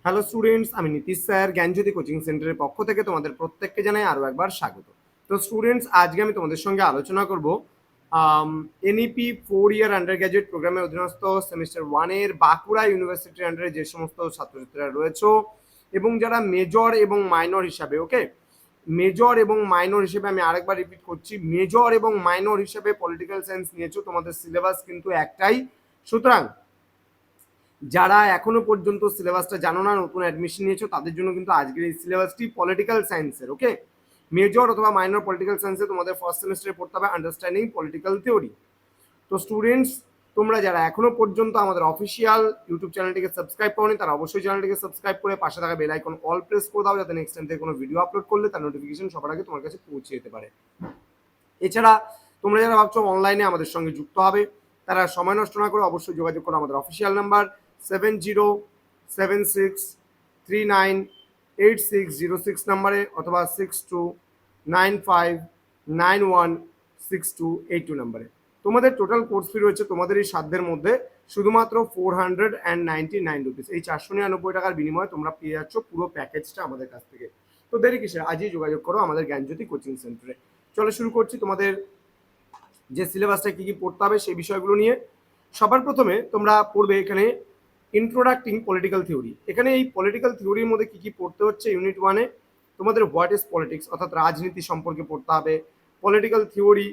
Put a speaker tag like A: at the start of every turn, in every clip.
A: Hello students, আমি Nitish sir জ্ঞানজ্যোতি coaching সেন্টারের পক্ষ থেকে তোমাদের প্রত্যেককে জানাই আরও একবার স্বাগত। তো স্টুডেন্টস, আজকে আমি তোমাদের সঙ্গে আলোচনা করব এনইপি 4 ইয়ার আন্ডার গ্র্যাজুয়েট প্রোগ্রামের অধীনস্থ সেমিস্টার 1-এর বাঁকুড়া ইউনিভার্সিটির আন্ডারে যে সমস্ত ছাত্রছাত্রীরা রয়েছে এবং যারা মেজর এবং মাইনর হিসাবে, ওকে, মেজর এবং মাইনর হিসেবে, আমি আরেকবার রিপিট করছি, মেজর এবং মাইনর হিসেবে পলিটিক্যাল সায়েন্স নিয়েছো, তোমাদের সিলেবাস কিন্তু একটাই। সুতরাং যারা এখনো পর্যন্ত সিলেবাসটা জানো না, নতুন অ্যাডমিশন নিয়েছো, তাদের জন্য কিন্তু আজকের এই সিলেবাসটি পলিটিক্যাল সায়েন্সের, ওকে, মেজর অথবা মাইনর পলিটিক্যাল সায়েন্সে তোমাদের ফার্স্ট সেমিস্টারে পড়তে হবে আন্ডারস্ট্যান্ডিং পলিটিক্যাল থিওরি। তো স্টুডেন্টস, তোমরা যারা এখনো পর্যন্ত আমাদের অফিসিয়াল ইউটিউব চ্যানেলটিকে সাবস্ক্রাইব করোনি, তারা অবশ্যই চ্যানেলটিকে সাবস্ক্রাইব করে পাশে থাকা বেল আইকন অল প্রেস করে দাও, যাতে নেক্সট টাইম থেকে কোনো ভিডিও আপলোড করলে তার নোটিফিকেশন সবার আগে তোমার কাছে পৌঁছে যেতে পারে। এছাড়া তোমরা যারা ভাবছো অনলাইনে আমাদের সঙ্গে যুক্ত হবে, তারা সময় নষ্ট না করে অবশ্যই যোগাযোগ করো আমাদের অফিসিয়াল নাম্বার 7076398606 নাম্বারে, অথবা 6295916282 নাম্বারে। তোমাদের টোটাল কোর্স ফি রয়েছে তোমাদের এই সাধ্যের মধ্যে শুধুমাত্র 499 রুপিস। এই 499 টাকার বিনিময়ে তোমরা পেয়ে যাচ্ছ পুরো প্যাকেজটা আমাদের কাছ থেকে। তো দেরি কিসের, আজই যোগাযোগ করো আমাদের জ্ঞানজ্যোতি কোচিং সেন্টারে। চলো শুরু করছি তোমাদের যে সিলেবাসটা কী কী পড়তে হবে সেই বিষয়গুলো নিয়ে। সবার প্রথমে তোমরা পড়বে এখানে ইন্ট্রোডাক্টিং পলিটিক্যাল থিওরি। এখানে এই পলিটিক্যাল থিওরির মধ্যে কী কী পড়তে হচ্ছে, ইউনিট 1-এ তোমাদের হোয়াট ইজ পলিটিক্স অর্থাৎ রাজনীতি সম্পর্কে পড়তে হবে, পলিটিক্যাল থিওরি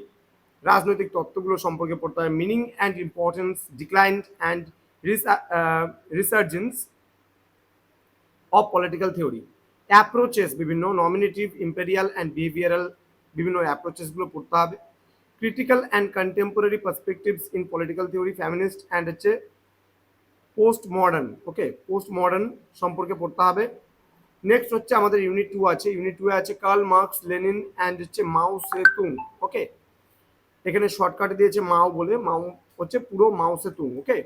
A: রাজনৈতিক তত্ত্বগুলো সম্পর্কে পড়তে হবে, meaning and importance, decline and resurgence of political theory, approaches, বিভিন্ন নমিনেটিভ, ইম্পেরিয়াল অ্যান্ড বিহেভিয়ারাল বিভিন্ন অ্যাপ্রোচেসগুলো পড়তে হবে, critical and contemporary perspectives in political theory, feminist and হচ্ছে পোস্ট মডার্ন, ওকে, পোস্ট মডার্ন সম্পর্কে পড়তে হবে। নেক্সট হচ্ছে আমাদের ইউনিট 2 আছে, ইউনিট 2-এ আছে কার্ল মার্কস, লেনিন অ্যান্ড হচ্ছে মাও সেতুং, ওকে, এখানে শর্টকাটে দিয়েছে মাও বলে, মাও হচ্ছে পুরো মাও সেতুং, ওকে।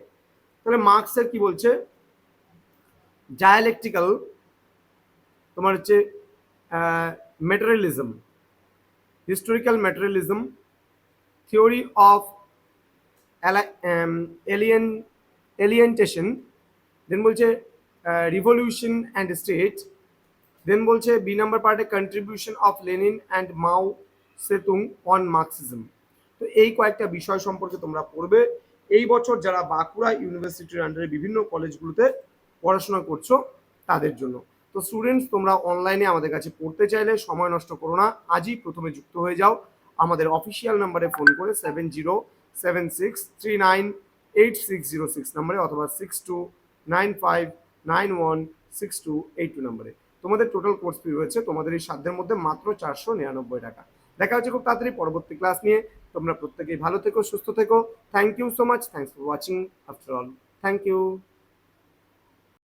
A: তাহলে মার্কসের কি বলছে, ডায়ালেকটিক্যাল তোমার হচ্ছে materialism, historical materialism, theory of alienation, then বলছে রিভলিউশন অ্যান্ড স্টেট, দেন বলছে বি নাম্বার পার্টে contribution of Lenin and Mao Zedong on Marxism. তো এই কয়েকটা বিষয় সম্পর্কে তোমরা পড়বে এই বছর যারা বাঁকুড়া ইউনিভার্সিটির আন্ডারে বিভিন্ন কলেজগুলোতে পড়াশোনা করছো তাদের জন্য। তো স্টুডেন্টস, তোমরা অনলাইনে আমাদের কাছে পড়তে চাইলে সময় নষ্ট করো না, আজই প্রথমে যুক্ত হয়ে যাও আমাদের অফিসিয়াল নাম্বারে ফোন করে 7076398606 নাম্বারে, অথবা 6295916282 নাম্বারে। তোমাদের টোটাল কোর্স ফি রয়েছে তোমাদের এই সাধ্যের মধ্যে মাত্র 499 টাকা। দেখা হচ্ছে খুব তাড়াতাড়ি পরবর্তী ক্লাস নিয়ে। তোমরা প্রত্যেকেই ভালো থেকো, সুস্থ থেকো। Thank you so much, thanks for watching after all, thank you.